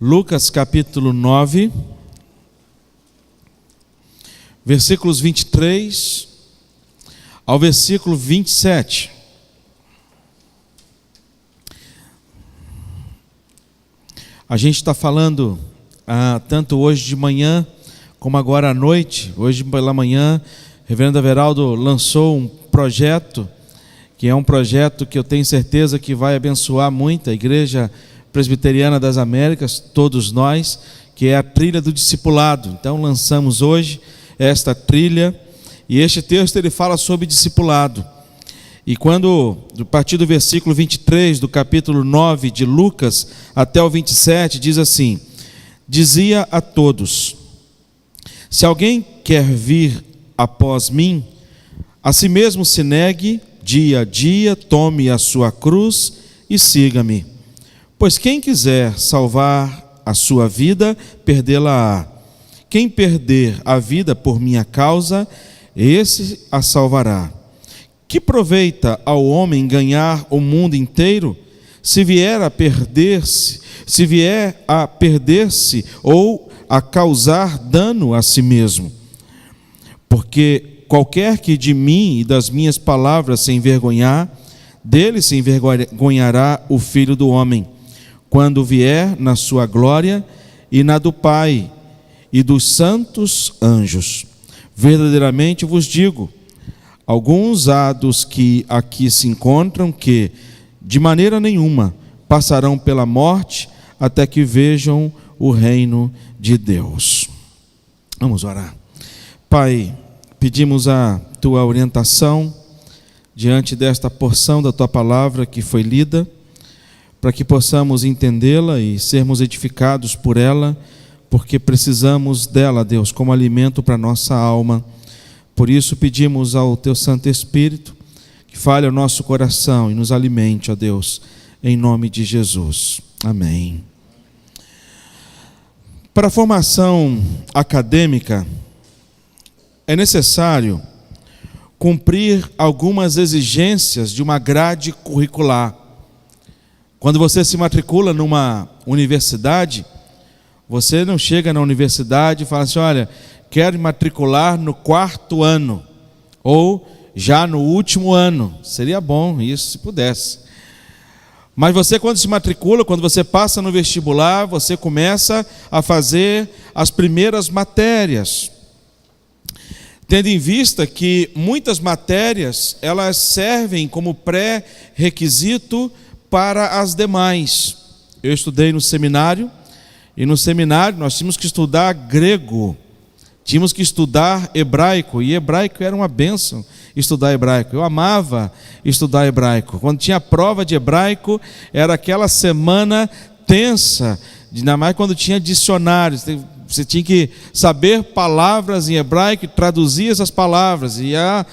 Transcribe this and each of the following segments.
Lucas capítulo 9, versículos 23 ao versículo 27. A gente está falando tanto hoje de manhã como agora à noite. Hoje pela manhã, o reverendo Everaldo lançou um projeto, que é um projeto que eu tenho certeza que vai abençoar muito a Igreja Presbiteriana das Américas, todos nós, que é a trilha do discipulado. Então lançamos hoje esta trilha, e este texto ele fala sobre discipulado. E quando, a partir do versículo 23 do capítulo 9 de Lucas até o 27, diz assim: dizia a todos: se alguém quer vir após mim, a si mesmo se negue dia a dia, tome a sua cruz e siga-me. Pois quem quiser salvar a sua vida, perdê-la-á. Quem perder a vida por minha causa, esse a salvará. Que proveita ao homem ganhar o mundo inteiro, se vier a perder-se ou a causar dano a si mesmo? Porque qualquer que de mim e das minhas palavras se envergonhar, dele se envergonhará o Filho do Homem, quando vier na sua glória e na do Pai e dos santos anjos. Verdadeiramente vos digo, alguns há dos que aqui se encontram que, de maneira nenhuma, passarão pela morte até que vejam o reino de Deus. Vamos orar. Pai, pedimos a Tua orientação diante desta porção da Tua palavra que foi lida, para que possamos entendê-la e sermos edificados por ela, porque precisamos dela, Deus, como alimento para a nossa alma. Por isso pedimos ao Teu Santo Espírito que fale ao nosso coração e nos alimente, ó Deus, em nome de Jesus. Amém. Para a formação acadêmica, é necessário cumprir algumas exigências de uma grade curricular. Quando você se matricula numa universidade, você não chega na universidade e fala assim: olha, quero matricular no 4º ano, ou já no último ano. Seria bom isso, se pudesse. Mas você, quando se matricula, quando você passa no vestibular, você começa a fazer as primeiras matérias, tendo em vista que muitas matérias elas servem como pré-requisito para as demais. Eu estudei no seminário, e no seminário nós tínhamos que estudar grego, tínhamos que estudar hebraico, e hebraico era uma bênção estudar hebraico. Eu amava estudar hebraico. Quando tinha prova de hebraico, era aquela semana tensa, ainda mais quando tinha dicionários. Você tinha que saber palavras em hebraico e traduzir essas palavras, e a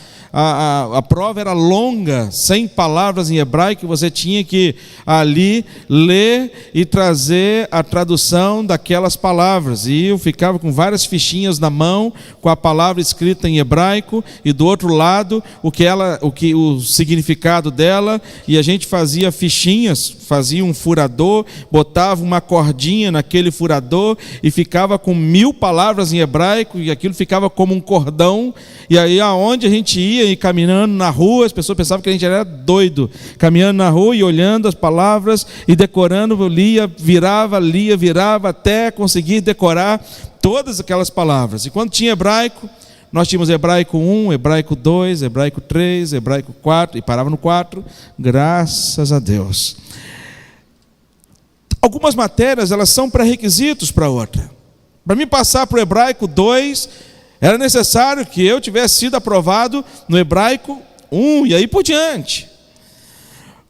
prova era longa, 100 palavras em hebraico, você tinha que ali ler e trazer a tradução daquelas palavras, e eu ficava com várias fichinhas na mão, com a palavra escrita em hebraico, e do outro lado o significado dela, e a gente fazia fichinhas, fazia um furador, botava uma cordinha naquele furador, e ficava com 1000 palavras em hebraico, e aquilo ficava como um cordão, e aí aonde a gente ia, e caminhando na rua, as pessoas pensavam que a gente era doido, caminhando na rua e olhando as palavras e decorando, lia, virava, até conseguir decorar todas aquelas palavras. E quando tinha hebraico, nós tínhamos hebraico 1, hebraico 2, hebraico 3, hebraico 4, e parava no 4, graças a Deus. Algumas matérias, elas são pré-requisitos para outra. Para mim passar para o hebraico 2, era necessário que eu tivesse sido aprovado no hebraico 1 e aí por diante.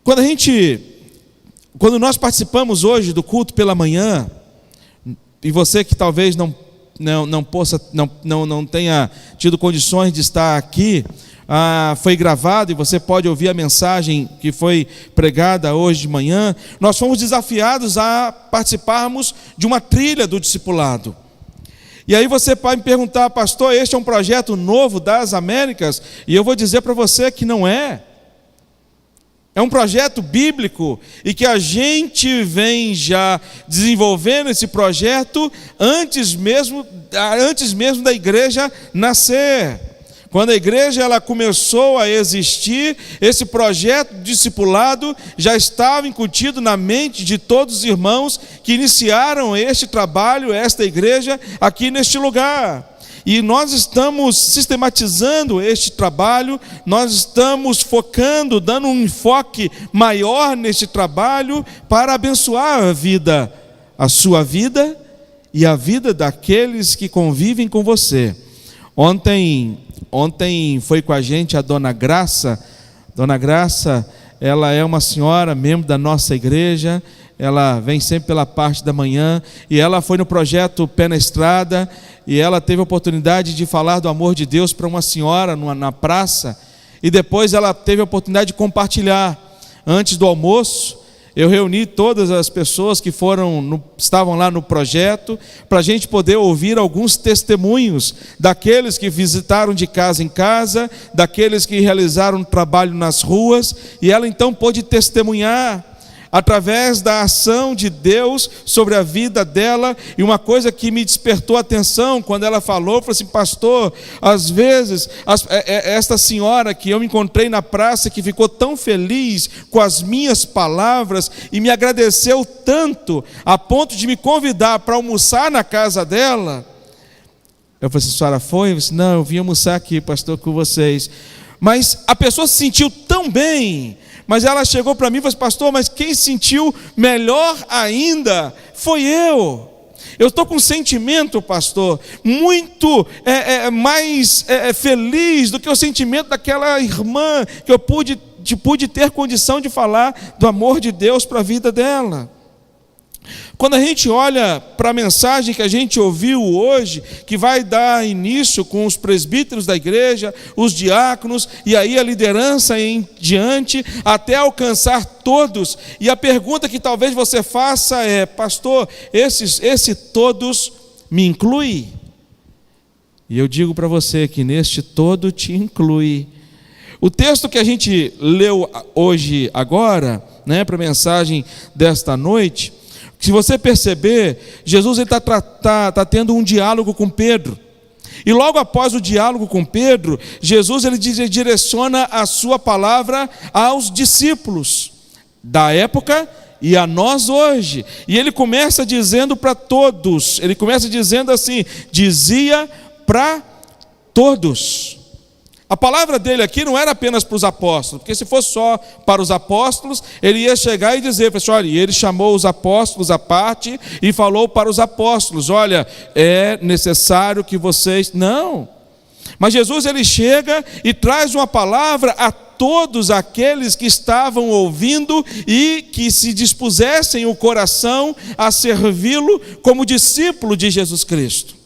Quando nós participamos hoje do culto pela manhã, e você que talvez não tenha tido condições de estar aqui, foi gravado e você pode ouvir a mensagem que foi pregada hoje de manhã, nós fomos desafiados a participarmos de uma trilha do discipulado. E aí você pode me perguntar: pastor, este é um projeto novo das Américas? E eu vou dizer para você que não é. É um projeto bíblico e que a gente vem já desenvolvendo esse projeto antes mesmo da igreja nascer. Quando a igreja ela começou a existir, esse projeto de discipulado já estava incutido na mente de todos os irmãos que iniciaram este trabalho, esta igreja, aqui neste lugar. E nós estamos sistematizando este trabalho, nós estamos focando, dando um enfoque maior neste trabalho para abençoar a sua vida e a vida daqueles que convivem com você. Ontem foi com a gente a Dona Graça. Dona Graça, ela é uma senhora, membro da nossa igreja, ela vem sempre pela parte da manhã, e ela foi no projeto Pé na Estrada, e ela teve a oportunidade de falar do amor de Deus para uma senhora na praça, e depois ela teve a oportunidade de compartilhar. Antes do almoço, eu reuni todas as pessoas que estavam lá no projeto, para a gente poder ouvir alguns testemunhos daqueles que visitaram de casa em casa, daqueles que realizaram trabalho nas ruas, e ela então pôde testemunhar através da ação de Deus sobre a vida dela. E uma coisa que me despertou a atenção quando ela falou assim: pastor, às vezes esta senhora que eu me encontrei na praça, que ficou tão feliz com as minhas palavras e me agradeceu tanto a ponto de me convidar para almoçar na casa dela. Eu falei assim: a senhora foi? Eu disse: não, eu vim almoçar aqui, pastor, com vocês. Mas a pessoa se sentiu tão bem. Mas ela chegou para mim e falou assim: pastor, mas quem sentiu melhor ainda foi eu. Eu estou com um sentimento, pastor, muito mais feliz do que o sentimento daquela irmã que eu pude ter condição de falar do amor de Deus para a vida dela. Quando a gente olha para a mensagem que a gente ouviu hoje, que vai dar início com os presbíteros da igreja, os diáconos, e aí a liderança em diante, até alcançar todos, e a pergunta que talvez você faça é: pastor, esse todos me inclui? E eu digo para você que neste todo te inclui. O texto que a gente leu hoje agora, para a mensagem desta noite, se você perceber, Jesus está tendo um diálogo com Pedro. E logo após o diálogo com Pedro, Jesus ele direciona a sua palavra aos discípulos da época e a nós hoje. E ele começa dizendo para todos, ele começa dizendo assim: dizia para todos. A palavra dele aqui não era apenas para os apóstolos, porque se fosse só para os apóstolos, ele ia chegar e dizer: olha, e ele chamou os apóstolos à parte e falou para os apóstolos: olha, é necessário que vocês... Não. Mas Jesus ele chega e traz uma palavra a todos aqueles que estavam ouvindo e que se dispusessem o coração a servi-lo como discípulo de Jesus Cristo.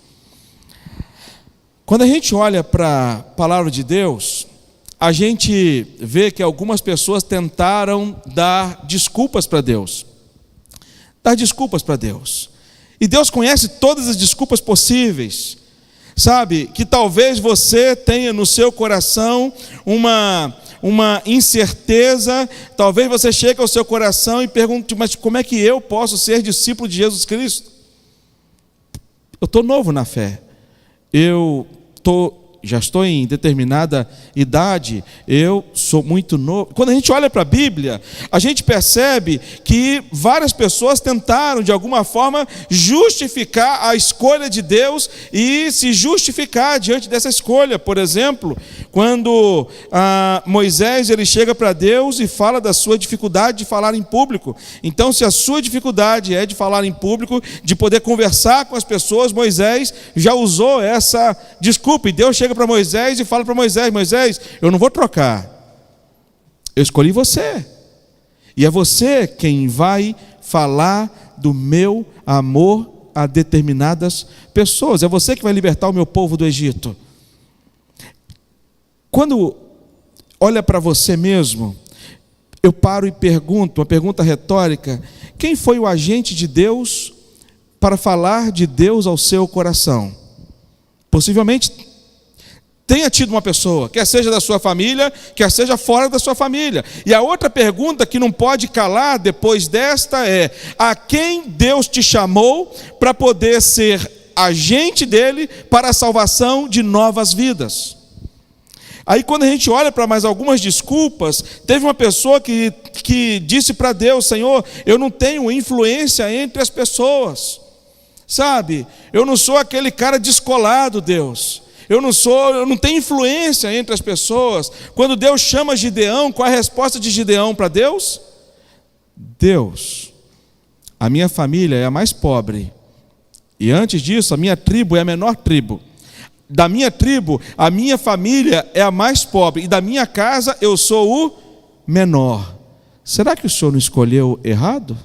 Quando a gente olha para a palavra de Deus, a gente vê que algumas pessoas tentaram dar desculpas para Deus. Dar desculpas para Deus. E Deus conhece todas as desculpas possíveis. Sabe, que talvez você tenha no seu coração uma incerteza, talvez você chegue ao seu coração e pergunte: mas como é que eu posso ser discípulo de Jesus Cristo? Eu estou novo na fé. Já estou em determinada idade, eu sou muito novo. Quando a gente olha para a Bíblia, a gente percebe que várias pessoas tentaram de alguma forma justificar a escolha de Deus e se justificar diante dessa escolha. Por exemplo, quando Moisés ele chega para Deus e fala da sua dificuldade de falar em público. Então, se a sua dificuldade é de falar em público, de poder conversar com as pessoas, Moisés já usou essa desculpa, e Deus chega para Moisés e fala para Moisés: Moisés, eu não vou trocar, eu escolhi você, e é você quem vai falar do meu amor a determinadas pessoas, é você que vai libertar o meu povo do Egito. Quando olha para você mesmo, eu paro e pergunto, uma pergunta retórica: quem foi o agente de Deus para falar de Deus ao seu coração? Possivelmente Tenha tido uma pessoa, quer seja da sua família, quer seja fora da sua família. E a outra pergunta que não pode calar depois desta é: a quem Deus te chamou para poder ser agente dele para a salvação de novas vidas? Aí quando a gente olha para mais algumas desculpas, teve uma pessoa que disse para Deus: Senhor, eu não tenho influência entre as pessoas, sabe? Eu não sou aquele cara descolado, Deus. Eu não tenho influência entre as pessoas. Quando Deus chama Gideão, qual é a resposta de Gideão para Deus? Deus, a minha família é a mais pobre, e antes disso a minha tribo é a menor tribo. Da minha tribo, a minha família é a mais pobre, e da minha casa eu sou o menor. Será que o Senhor não escolheu errado?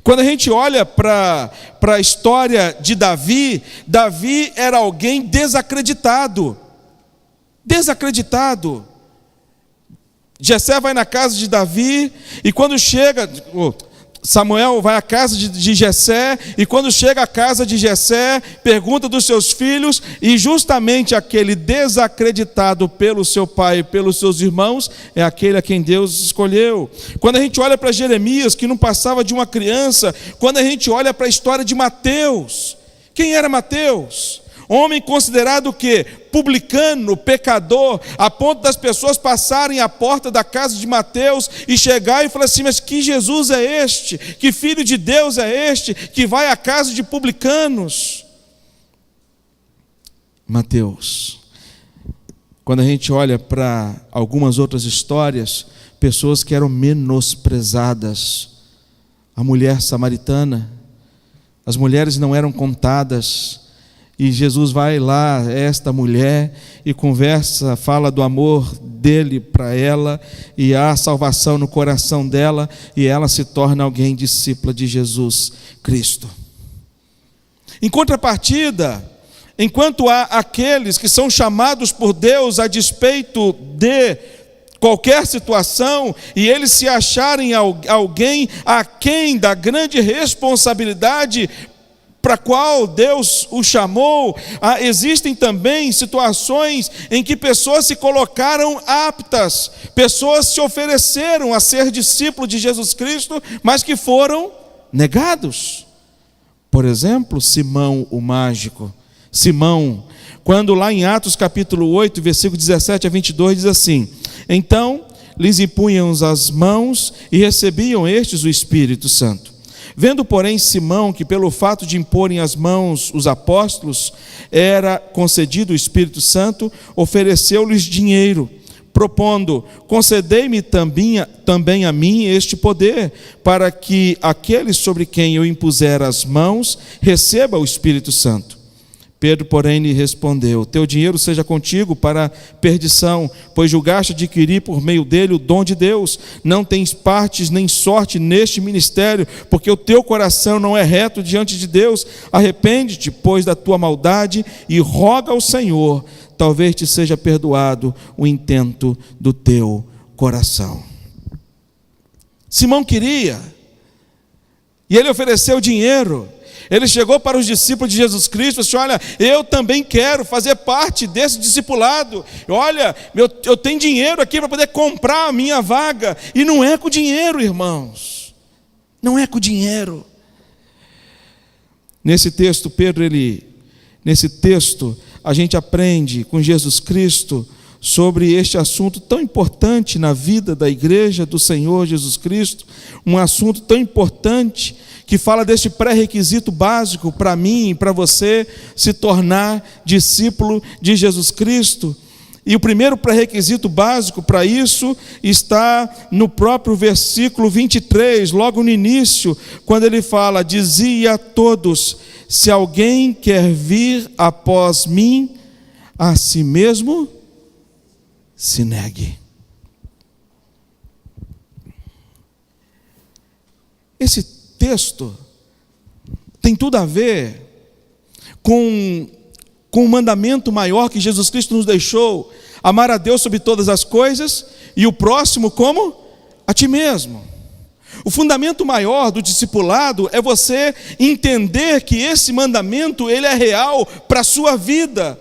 Quando a gente olha para a história de Davi, Davi era alguém desacreditado. Jessé vai na casa de Davi, e quando chega, Samuel vai à casa de Jessé, e quando chega à casa de Jessé, pergunta dos seus filhos, e justamente aquele desacreditado pelo seu pai e pelos seus irmãos, é aquele a quem Deus escolheu. Quando a gente olha para Jeremias, que não passava de uma criança, quando a gente olha para a história de Mateus, quem era Mateus? Homem considerado o quê? Publicano, pecador, a ponto das pessoas passarem à porta da casa de Mateus e chegar e falar assim: mas que Jesus é este? Que filho de Deus é este que vai à casa de publicanos? Mateus. Quando a gente olha para algumas outras histórias, pessoas que eram menosprezadas, a mulher samaritana, as mulheres não eram contadas, e Jesus vai lá, esta mulher, e conversa, fala do amor dele para ela, e há salvação no coração dela, e ela se torna alguém discípula de Jesus Cristo. Em contrapartida, enquanto há aqueles que são chamados por Deus a despeito de qualquer situação, e eles se acharem alguém aquém da grande responsabilidade para a qual Deus o chamou, existem também situações em que pessoas se colocaram aptas, pessoas se ofereceram a ser discípulo de Jesus Cristo, mas que foram negados. Por exemplo, Simão o mágico. Simão, quando lá em Atos capítulo 8, versículo 17 a 22, diz assim: então lhes impunham as mãos e recebiam estes o Espírito Santo. Vendo, porém, Simão que pelo fato de imporem as mãos os apóstolos era concedido o Espírito Santo, ofereceu-lhes dinheiro, propondo: concedei-me também a mim este poder, para que aquele sobre quem eu impuser as mãos receba o Espírito Santo. Pedro, porém, lhe respondeu: teu dinheiro seja contigo para perdição, pois julgaste adquirir por meio dele o dom de Deus. Não tens partes nem sorte neste ministério, porque o teu coração não é reto diante de Deus. Arrepende-te, pois, da tua maldade e roga ao Senhor, talvez te seja perdoado o intento do teu coração. Simão queria, e ele ofereceu dinheiro. Ele chegou para os discípulos de Jesus Cristo e disse: olha, eu também quero fazer parte desse discipulado. Olha, eu tenho dinheiro aqui para poder comprar a minha vaga. E não é com dinheiro, irmãos. Não é com dinheiro. Nesse texto, nesse texto, a gente aprende com Jesus Cristo sobre este assunto tão importante na vida da igreja do Senhor Jesus Cristo. Um assunto tão importante que fala deste pré-requisito básico para mim e para você se tornar discípulo de Jesus Cristo. E o primeiro pré-requisito básico para isso está no próprio versículo 23, logo no início, quando ele fala: dizia a todos: se alguém quer vir após mim, a si mesmo se negue. Esse texto tem tudo a ver com o mandamento maior que Jesus Cristo nos deixou: amar a Deus sobre todas as coisas e o próximo como a ti mesmo. O fundamento maior do discipulado é você entender que esse mandamento ele é real para a sua vida.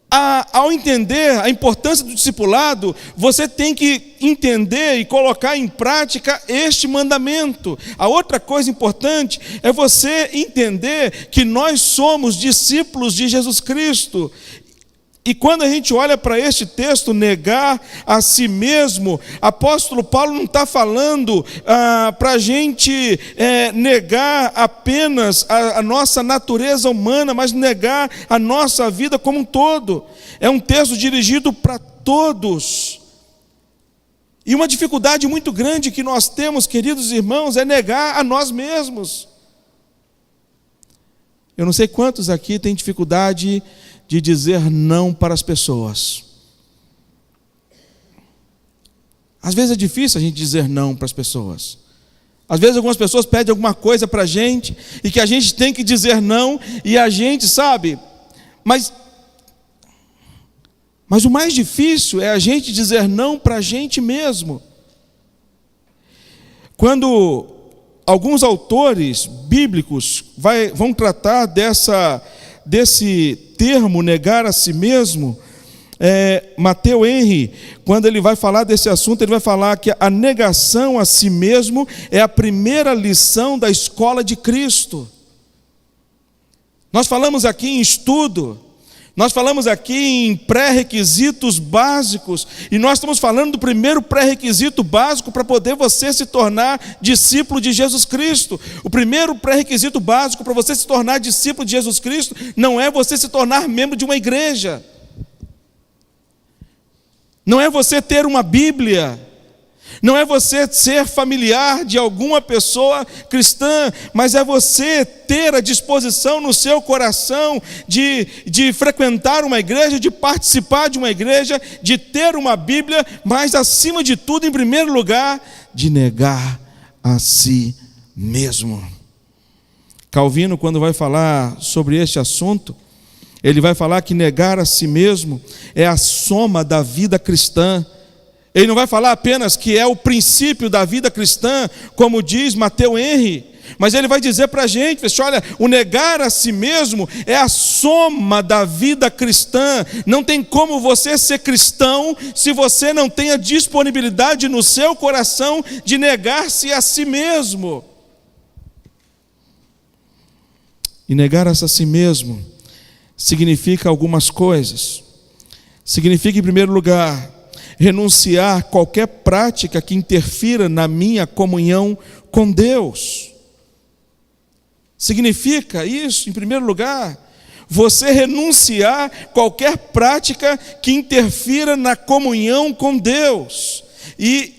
Ao entender a importância do discipulado, você tem que entender e colocar em prática este mandamento. A outra coisa importante é você entender que nós somos discípulos de Jesus Cristo. E quando a gente olha para este texto, negar a si mesmo, apóstolo Paulo não está falando para a gente negar apenas a nossa natureza humana, mas negar a nossa vida como um todo. É um texto dirigido para todos. E uma dificuldade muito grande que nós temos, queridos irmãos, é negar a nós mesmos. Eu não sei quantos aqui têm dificuldade de dizer não para as pessoas. Às vezes é difícil a gente dizer não para as pessoas. Às vezes algumas pessoas pedem alguma coisa para a gente e que a gente tem que dizer não, e a gente sabe, mas o mais difícil é a gente dizer não para a gente mesmo. Quando alguns autores bíblicos vão tratar desse termo, negar a si mesmo, Matteo Henry, quando ele vai falar desse assunto, ele vai falar que a negação a si mesmo é a primeira lição da escola de Cristo. Nós falamos aqui em estudo, nós falamos aqui em pré-requisitos básicos, e nós estamos falando do primeiro pré-requisito básico para poder você se tornar discípulo de Jesus Cristo. O primeiro pré-requisito básico para você se tornar discípulo de Jesus Cristo não é você se tornar membro de uma igreja, não é você ter uma Bíblia, não é você ser familiar de alguma pessoa cristã, mas é você ter a disposição no seu coração de frequentar uma igreja, de participar de uma igreja, de ter uma Bíblia, mas acima de tudo, em primeiro lugar, de negar a si mesmo. Calvino, quando vai falar sobre este assunto, ele vai falar que negar a si mesmo é a soma da vida cristã. Ele não vai falar apenas que é o princípio da vida cristã, como diz Matteo Henry, mas ele vai dizer para a gente, olha, o negar a si mesmo é a soma da vida cristã. Não tem como você ser cristão se você não tem a disponibilidade no seu coração de negar-se a si mesmo. E negar a si mesmo significa algumas coisas. Significa, em primeiro lugar, renunciar a qualquer prática que interfira na minha comunhão com Deus. Significa isso, em primeiro lugar, você renunciar a qualquer prática que interfira na comunhão com Deus. E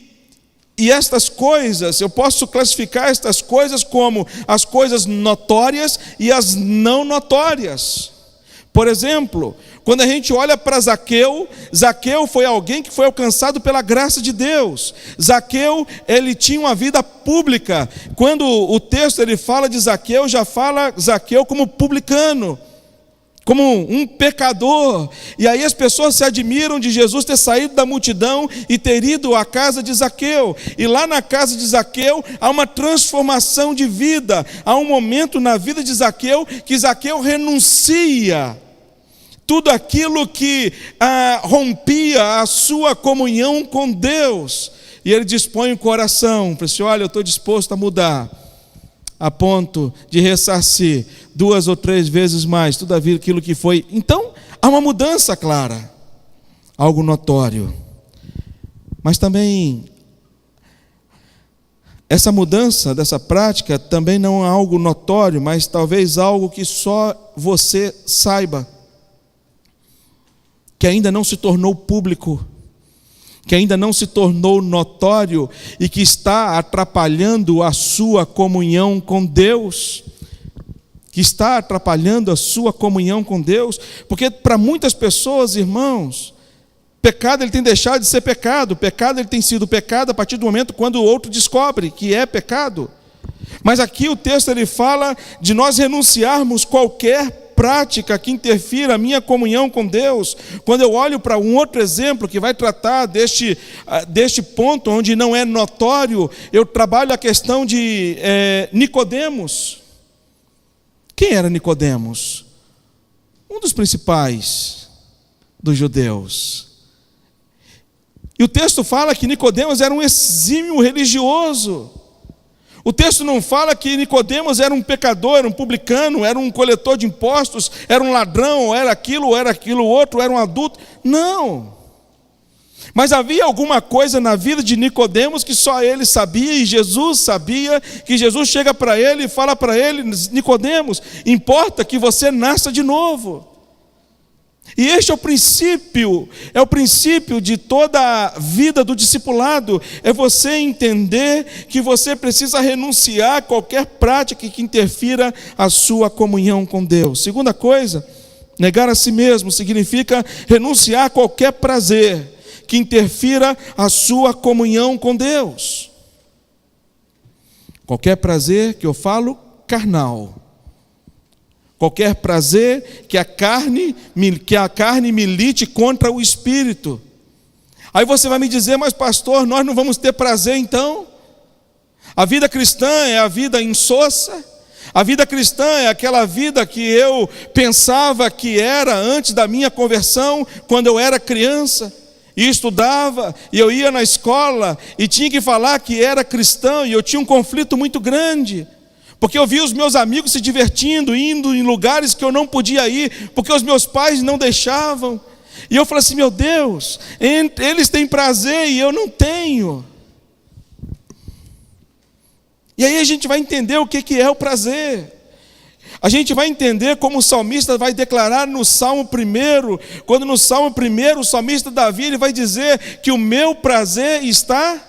estas coisas, eu posso classificar estas coisas como as coisas notórias e as não notórias. Por exemplo, quando a gente olha para Zaqueu, Zaqueu foi alguém que foi alcançado pela graça de Deus. Zaqueu, ele tinha uma vida pública. Quando o texto ele fala de Zaqueu, já fala Zaqueu como publicano, como um pecador. E aí as pessoas se admiram de Jesus ter saído da multidão e ter ido à casa de Zaqueu. E lá na casa de Zaqueu há uma transformação de vida. Há um momento na vida de Zaqueu que Zaqueu renuncia tudo aquilo que rompia a sua comunhão com Deus. E ele dispõe o coração, para assim, olha, eu estou disposto a mudar, a ponto de ressarcir 2 ou 3 vezes mais tudo aquilo que foi. Então, há uma mudança clara, algo notório. Mas também, essa mudança dessa prática também não é algo notório, mas talvez algo que só você saiba, que ainda não se tornou público, que ainda não se tornou notório e que está atrapalhando a sua comunhão com Deus, que está atrapalhando a sua comunhão com Deus, porque para muitas pessoas, irmãos, pecado ele tem deixado de ser pecado, pecado ele tem sido pecado a partir do momento quando o outro descobre que é pecado. Mas aqui o texto ele fala de nós renunciarmos qualquer prática que interfira a minha comunhão com Deus. Quando eu olho para um outro exemplo que vai tratar deste ponto onde não é notório, eu trabalho a questão de Nicodemos. Quem era Nicodemos? Um dos principais dos judeus. E o texto fala que Nicodemos era um exímio religioso. O texto não fala que Nicodemos era um pecador, era um publicano, era um coletor de impostos, era um ladrão, era aquilo outro, era um adulto. Não. Mas havia alguma coisa na vida de Nicodemos que só ele sabia, e Jesus sabia, que Jesus chega para ele e fala para ele: Nicodemos, importa que você nasça de novo. E este é o princípio de toda a vida do discipulado, é você entender que você precisa renunciar a qualquer prática que interfira a sua comunhão com Deus. Segunda coisa, negar a si mesmo significa renunciar a qualquer prazer que interfira a sua comunhão com Deus. Qualquer prazer que eu falo carnal. Qualquer prazer que a carne milite contra o espírito. Aí você vai me dizer: mas pastor, nós não vamos ter prazer então? A vida cristã é a vida insossa? A vida cristã é aquela vida que eu pensava que era antes da minha conversão, quando eu era criança e estudava, e eu ia na escola e tinha que falar que era cristão, e eu tinha um conflito muito grande, porque eu via os meus amigos se divertindo, indo em lugares que eu não podia ir, porque os meus pais não deixavam. E eu falei assim: meu Deus, eles têm prazer e eu não tenho. E aí a gente vai entender o que é o prazer. A gente vai entender como o salmista vai declarar no Salmo 1, quando no Salmo 1, o salmista Davi, ele vai dizer que o meu prazer está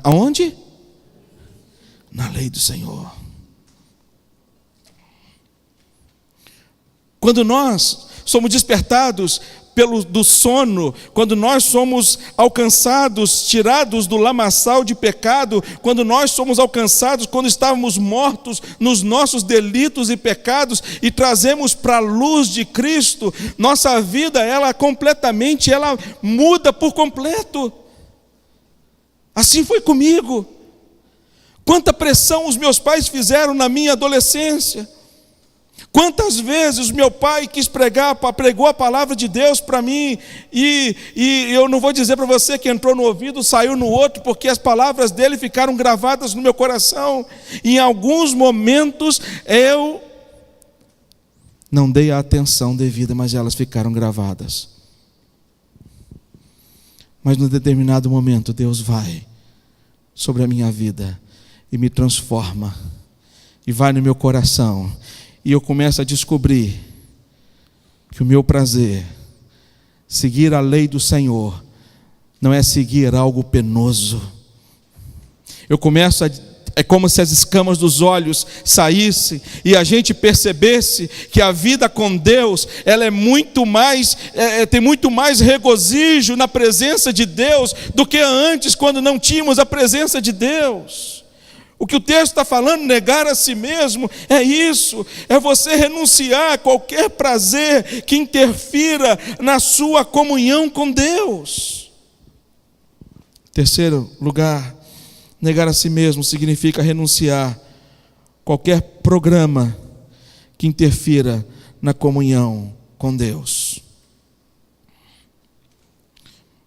onde? Na lei do Senhor. Quando nós somos despertados do sono, quando nós somos alcançados, tirados do lamaçal de pecado, quando nós somos alcançados, quando estávamos mortos nos nossos delitos e pecados, e trazemos para a luz de Cristo, nossa vida, ela muda por completo. Assim foi comigo. Quanta pressão os meus pais fizeram na minha adolescência. Quantas vezes meu pai pregou a palavra de Deus para mim, e eu não vou dizer para você que entrou no ouvido, saiu no outro, porque as palavras dele ficaram gravadas no meu coração. E em alguns momentos eu não dei a atenção devida, mas elas ficaram gravadas. Mas num determinado momento Deus vai sobre a minha vida e me transforma, e vai no meu coração, e eu começo a descobrir que o meu prazer, seguir a lei do Senhor, não é seguir algo penoso. É como se as escamas dos olhos saíssem e a gente percebesse que a vida com Deus, ela é muito mais, tem muito mais regozijo na presença de Deus do que antes, quando não tínhamos a presença de Deus. O que o texto está falando, negar a si mesmo, é isso, é você renunciar a qualquer prazer que interfira na sua comunhão com Deus. Terceiro lugar, negar a si mesmo significa renunciar a qualquer programa que interfira na comunhão com Deus.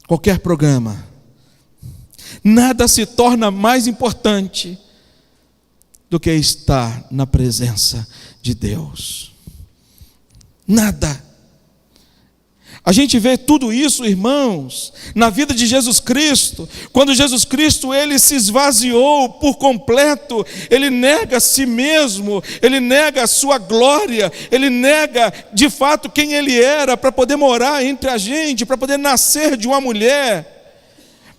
Qualquer programa. Nada se torna mais importante do que estar na presença de Deus. Nada. A gente vê tudo isso, irmãos, na vida de Jesus Cristo. Quando Jesus Cristo, ele se esvaziou por completo, ele nega a si mesmo, ele nega a sua glória, ele nega de fato quem ele era, para poder morar entre a gente, para poder nascer de uma mulher,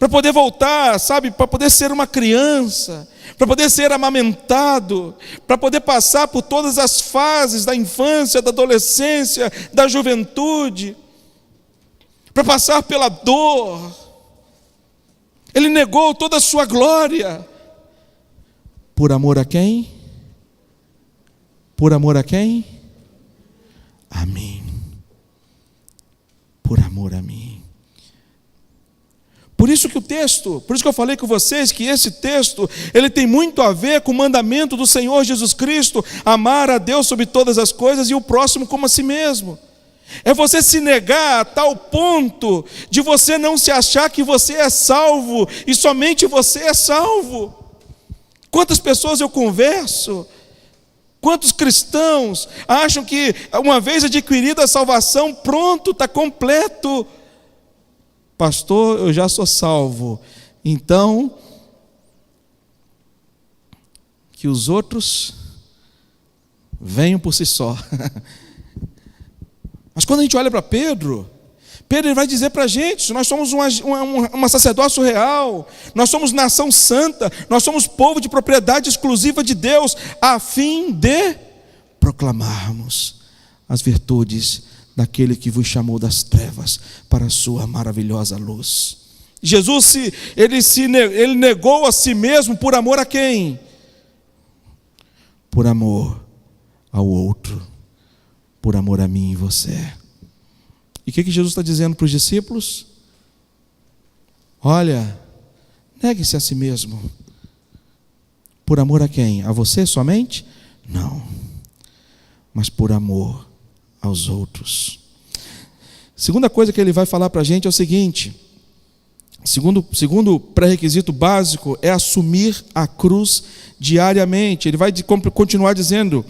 para poder voltar, para poder ser uma criança, para poder ser amamentado, para poder passar por todas as fases da infância, da adolescência, da juventude, para passar pela dor. Ele negou toda a sua glória. Por amor a quem? Por amor a quem? A mim. Por amor a mim. Por isso que eu falei com vocês que esse texto, ele tem muito a ver com o mandamento do Senhor Jesus Cristo, amar a Deus sobre todas as coisas e o próximo como a si mesmo. É você se negar a tal ponto de você não se achar que você é salvo e somente você é salvo. Quantas pessoas eu converso, quantos cristãos acham que uma vez adquirida a salvação, pronto, está completo. Pastor, eu já sou salvo, então que os outros venham por si só. Mas quando a gente olha para Pedro ele vai dizer para a gente: nós somos uma sacerdócio real, nós somos nação santa, nós somos povo de propriedade exclusiva de Deus, a fim de proclamarmos as virtudes daquele que vos chamou das trevas para a sua maravilhosa luz. Jesus, ele negou a si mesmo por amor a quem? Por amor ao outro, por amor a mim e você. E o que Jesus está dizendo para os discípulos? Olha, negue-se a si mesmo. Por amor a quem? A você somente? Não, mas por amor aos outros. Segunda coisa que ele vai falar para a gente é o seguinte: segundo pré-requisito básico é assumir a cruz diariamente. Ele vai continuar dizendo: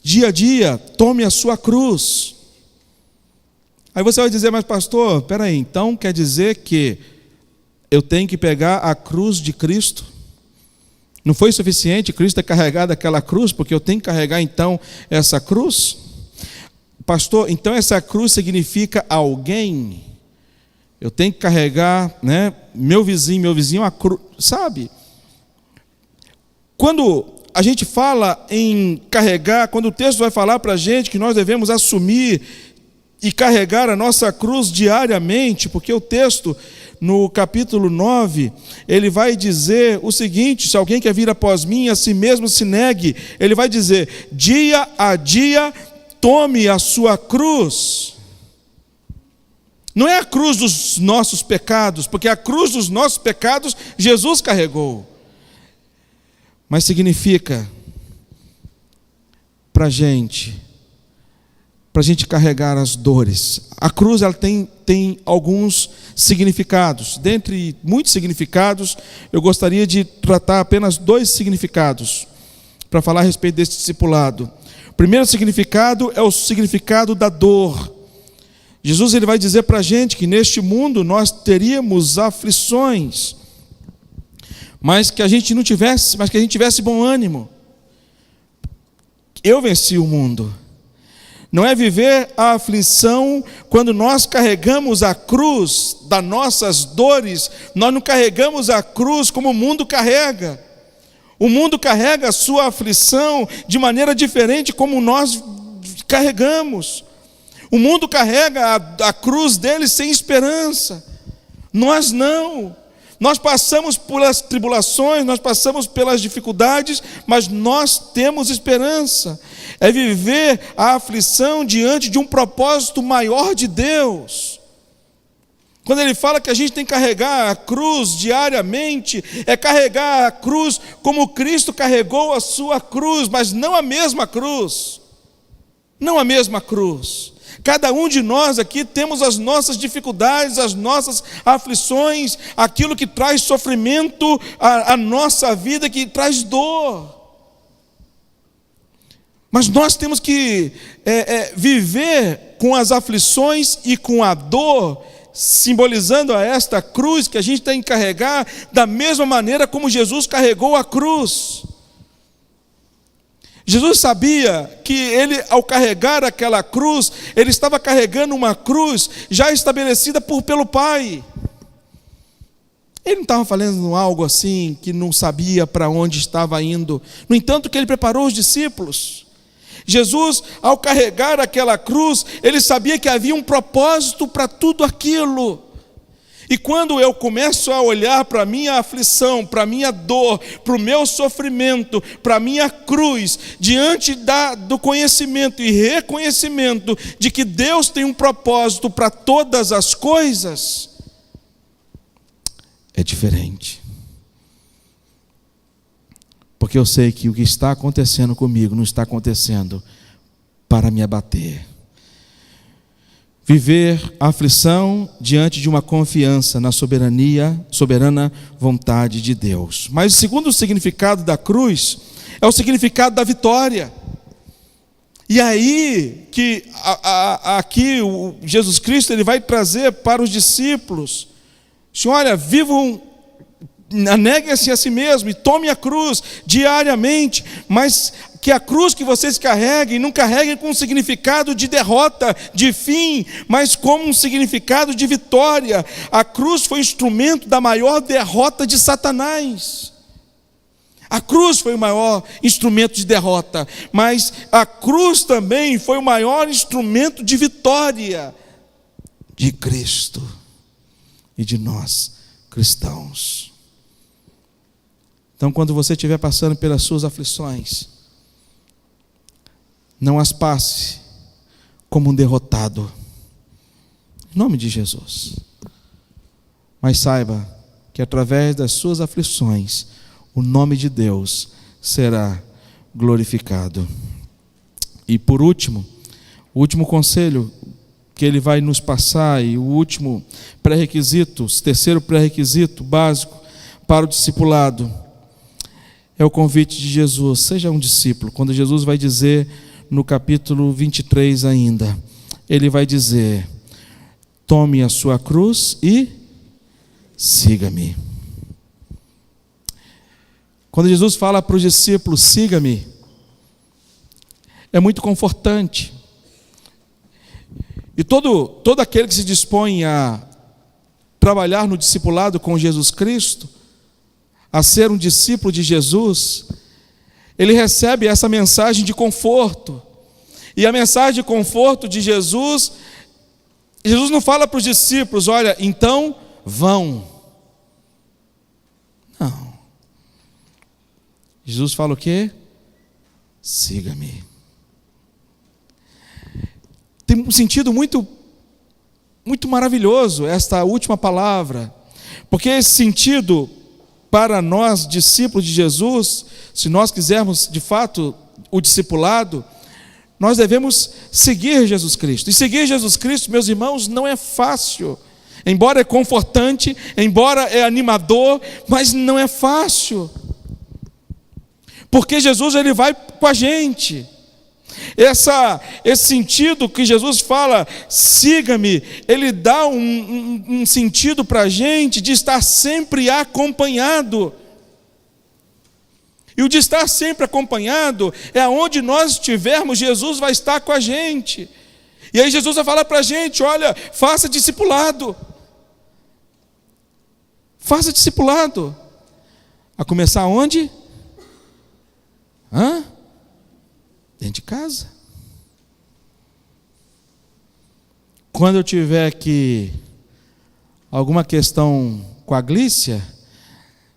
dia a dia, tome a sua cruz. Aí você vai dizer: mas pastor, peraí, então quer dizer que eu tenho que pegar a cruz de Cristo? Não foi suficiente Cristo ter carregado aquela cruz, porque eu tenho que carregar então essa cruz? Pastor, então essa cruz significa alguém? Eu tenho que carregar, né, meu vizinho a cruz, sabe? Quando a gente fala em carregar, quando o texto vai falar para a gente que nós devemos assumir e carregar a nossa cruz diariamente, porque o texto, no capítulo 9, ele vai dizer o seguinte: se alguém quer vir após mim, a si mesmo se negue. Ele vai dizer: dia a dia, tome a sua cruz. Não é a cruz dos nossos pecados, porque a cruz dos nossos pecados Jesus carregou. Mas significa para a gente carregar as dores. A cruz, ela tem alguns significados. Dentre muitos significados, eu gostaria de tratar apenas 2 significados para falar a respeito desse discipulado. O primeiro significado é o significado da dor. Jesus, ele vai dizer para a gente que neste mundo nós teríamos aflições, mas que a gente tivesse bom ânimo. Eu venci o mundo. Não é viver a aflição quando nós carregamos a cruz das nossas dores, nós não carregamos a cruz como o mundo carrega. O mundo carrega a sua aflição de maneira diferente como nós carregamos. O mundo carrega a cruz dele sem esperança. Nós não. Nós passamos pelas tribulações, nós passamos pelas dificuldades, mas nós temos esperança. É viver a aflição diante de um propósito maior de Deus. Quando ele fala que a gente tem que carregar a cruz diariamente, é carregar a cruz como Cristo carregou a sua cruz, mas não a mesma cruz. Não a mesma cruz. Cada um de nós aqui temos as nossas dificuldades, as nossas aflições, aquilo que traz sofrimento à nossa vida, que traz dor. Mas nós temos que viver com as aflições e com a dor, simbolizando a esta cruz que a gente tem que carregar da mesma maneira como Jesus carregou a cruz. Jesus sabia que ele, ao carregar aquela cruz, ele estava carregando uma cruz já estabelecida pelo Pai. Ele não estava fazendo algo assim que não sabia para onde estava indo. No entanto, que ele preparou os discípulos. Jesus, ao carregar aquela cruz, ele sabia que havia um propósito para tudo aquilo. E quando eu começo a olhar para a minha aflição, para a minha dor, para o meu sofrimento, para a minha cruz, diante do conhecimento e reconhecimento de que Deus tem um propósito para todas as coisas, é diferente. Porque eu sei que o que está acontecendo comigo não está acontecendo para me abater. Viver a aflição diante de uma confiança na soberana vontade de Deus. Mas o segundo significado da cruz é o significado da vitória. E aí que aqui o Jesus Cristo ele vai trazer para os discípulos: olha, vivam, neguem-se a si mesmo e tomem a cruz diariamente, mas que a cruz que vocês carreguem, não carreguem com um significado de derrota, de fim, mas como um significado de vitória. A cruz foi instrumento da maior derrota de Satanás. A cruz foi o maior instrumento de derrota, mas a cruz também foi o maior instrumento de vitória de Cristo e de nós, cristãos. Então, quando você estiver passando pelas suas aflições, não as passe como um derrotado, em nome de Jesus. Mas saiba que através das suas aflições, o nome de Deus será glorificado. E por último, o último conselho que ele vai nos passar, e o último pré-requisito, o terceiro pré-requisito básico para o discipulado, é o convite de Jesus: seja um discípulo. Quando Jesus vai dizer no capítulo 23 ainda, ele vai dizer: tome a sua cruz e siga-me. Quando Jesus fala para os discípulos: siga-me, é muito confortante. E todo aquele que se dispõe a trabalhar no discipulado com Jesus Cristo, a ser um discípulo de Jesus, ele recebe essa mensagem de conforto. E a mensagem de conforto de Jesus, Jesus não fala para os discípulos: olha, então vão. Não. Jesus fala o quê? Siga-me. Tem um sentido muito maravilhoso esta última palavra, porque esse sentido, para nós, discípulos de Jesus, se nós quisermos de fato o discipulado, nós devemos seguir Jesus Cristo. E seguir Jesus Cristo, meus irmãos, não é fácil. Embora é confortante, embora é animador, mas não é fácil. Porque Jesus ele vai com a gente. Esse sentido que Jesus fala, siga-me, ele dá um sentido para a gente de estar sempre acompanhado. E o de estar sempre acompanhado é aonde nós estivermos, Jesus vai estar com a gente. E aí Jesus vai falar para a gente: olha, faça discipulado. Faça discipulado. A começar onde? Dentro de casa. Quando eu tiver aqui alguma questão com a Glícia,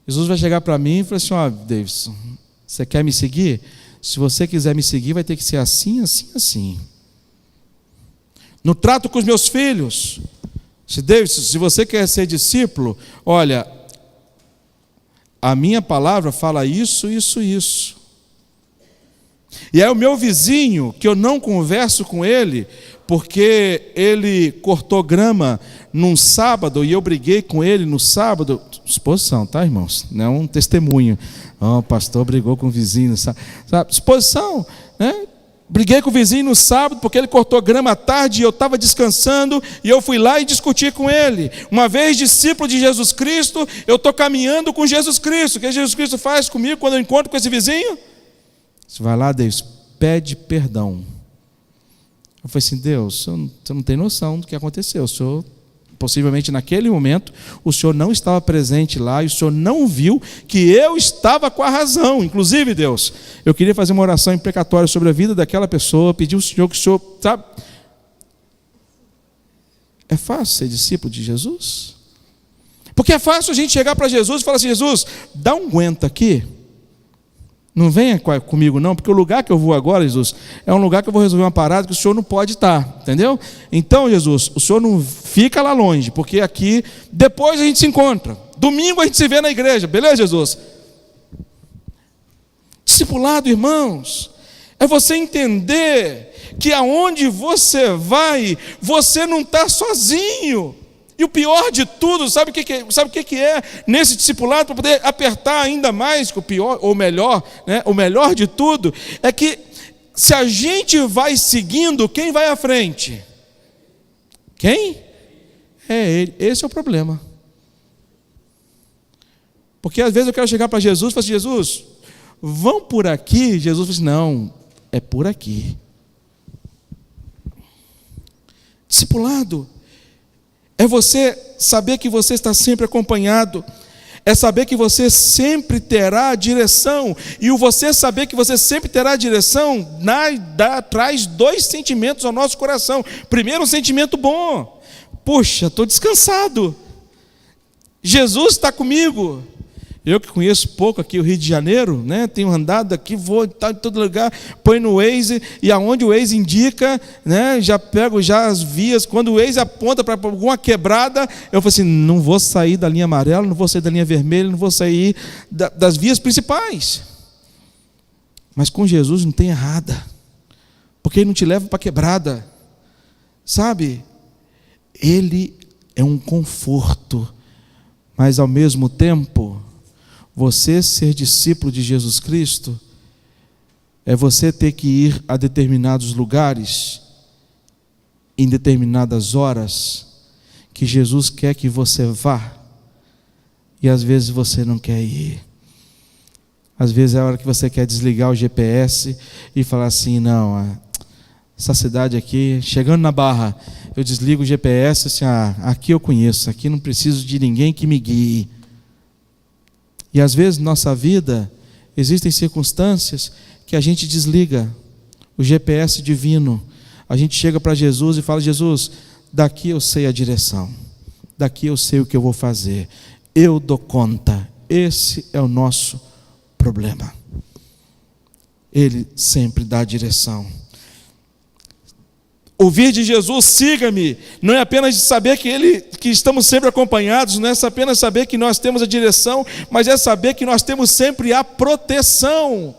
Jesus vai chegar para mim e falar assim: ó, Davidson, você quer me seguir? Se você quiser me seguir, vai ter que ser assim, assim, assim. No trato com os meus filhos, Davidson, se você quer ser discípulo, olha, a minha palavra fala isso, isso, isso. E é o meu vizinho, que eu não converso com ele, porque ele cortou grama num sábado, e eu briguei com ele no sábado. Exposição, tá, irmãos? Não é um testemunho. O pastor brigou com o vizinho, sabe? Exposição, né? Briguei com o vizinho no sábado, porque ele cortou grama à tarde, e eu estava descansando, e eu fui lá e discuti com ele. Uma vez discípulo de Jesus Cristo, eu estou caminhando com Jesus Cristo. O que Jesus Cristo faz comigo quando eu encontro com esse vizinho? Você vai lá, Deus, pede perdão. Eu falei assim: Deus, você não tem noção do que aconteceu. O Senhor, possivelmente naquele momento, o Senhor não estava presente lá, e o Senhor não viu que eu estava com a razão. Inclusive, Deus, eu queria fazer uma oração imprecatória sobre a vida daquela pessoa, pedir ao Senhor que o Senhor, sabe? É fácil ser discípulo de Jesus? Porque é fácil a gente chegar para Jesus e falar assim: Jesus, dá um aguenta aqui. Não venha comigo não, porque o lugar que eu vou agora, Jesus, é um lugar que eu vou resolver uma parada que o Senhor não pode estar, entendeu? Então, Jesus, o Senhor não fica lá longe, porque aqui, depois a gente se encontra. Domingo a gente se vê na igreja, beleza, Jesus? Discipulado, irmãos, é você entender que aonde você vai, você não está sozinho. E o pior de tudo, sabe o que é nesse discipulado, para poder apertar ainda mais, que o pior, ou melhor, né, o melhor de tudo, é que se a gente vai seguindo, quem vai à frente? Quem? É Ele. Esse é o problema. Porque às vezes eu quero chegar para Jesus e falar assim: Jesus, vão por aqui? Jesus fala assim: não, é por aqui. Discipulado é você saber que você está sempre acompanhado, é saber que você sempre terá direção, e o você saber que você sempre terá direção traz dois sentimentos ao nosso coração. Primeiro, um sentimento bom: poxa, estou descansado, Jesus está comigo. Eu que conheço pouco aqui o Rio de Janeiro, né? Tenho andado aqui, vou em todo lugar, põe no Waze, e aonde o Waze indica, né? Já pego já as vias. Quando o Waze aponta para alguma quebrada, eu falo assim: não vou sair da linha amarela, não vou sair da linha vermelha, não vou sair das vias principais. Mas com Jesus não tem errada, porque Ele não te leva para quebrada, sabe? Ele é um conforto, mas ao mesmo tempo, você ser discípulo de Jesus Cristo é você ter que ir a determinados lugares, em determinadas horas, que Jesus quer que você vá, e às vezes você não quer ir. Às vezes é a hora que você quer desligar o GPS e falar assim: não, essa cidade aqui, chegando na Barra, eu desligo o GPS, assim, aqui eu conheço, aqui não preciso de ninguém que me guie. E às vezes na nossa vida existem circunstâncias que a gente desliga o GPS divino. A gente chega para Jesus e fala: Jesus, daqui eu sei a direção, daqui eu sei o que eu vou fazer, eu dou conta. Esse é o nosso problema. Ele sempre dá a direção. Ouvir de Jesus: siga-me, não é apenas de saber que estamos sempre acompanhados, não é apenas saber que nós temos a direção, mas é saber que nós temos sempre a proteção.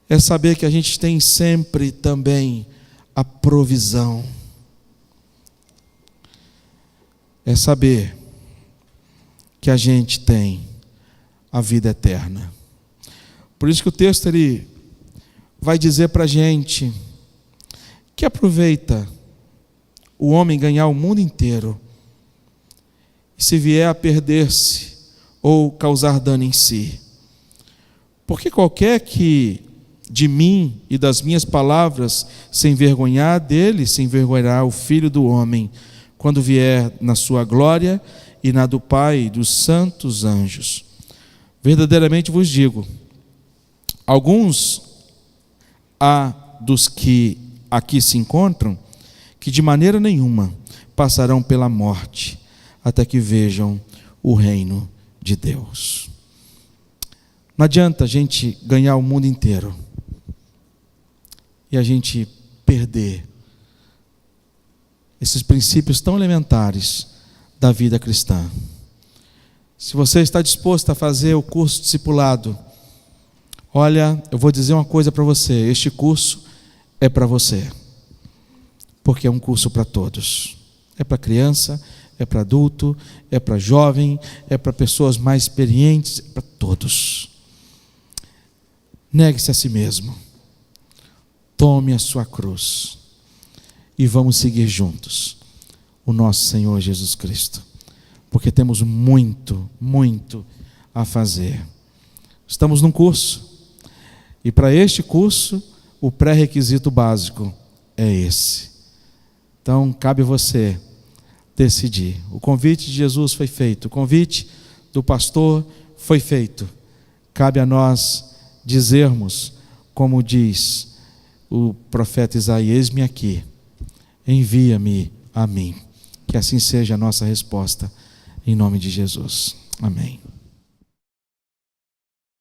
É saber que a gente tem sempre também a provisão. É saber que a gente tem a vida eterna. Por isso que o texto ele vai dizer para a gente que aproveita o homem ganhar o mundo inteiro, e se vier a perder-se ou causar dano em si. Porque qualquer que de mim e das minhas palavras se envergonhar, dele se envergonhará o Filho do Homem, quando vier na sua glória e na do Pai e dos santos anjos. Verdadeiramente vos digo, alguns há dos que aqui se encontram, que de maneira nenhuma passarão pela morte, até que vejam o reino de Deus. Não adianta a gente ganhar o mundo inteiro e a gente perder esses princípios tão elementares da vida cristã. Se você está disposto a fazer o curso discipulado, olha, eu vou dizer uma coisa para você: este curso é para você, porque é um curso para todos. É para criança, é para adulto, é para jovem, é para pessoas mais experientes, é para todos. Negue-se a si mesmo, tome a sua cruz e vamos seguir juntos o nosso Senhor Jesus Cristo, porque temos muito, muito a fazer. Estamos num curso, e para este curso o pré-requisito básico é esse. Então, cabe a você decidir. O convite de Jesus foi feito, o convite do pastor foi feito. Cabe a nós dizermos, como diz o profeta Isaías: eis-me aqui, envia-me a mim. Que assim seja a nossa resposta, em nome de Jesus. Amém.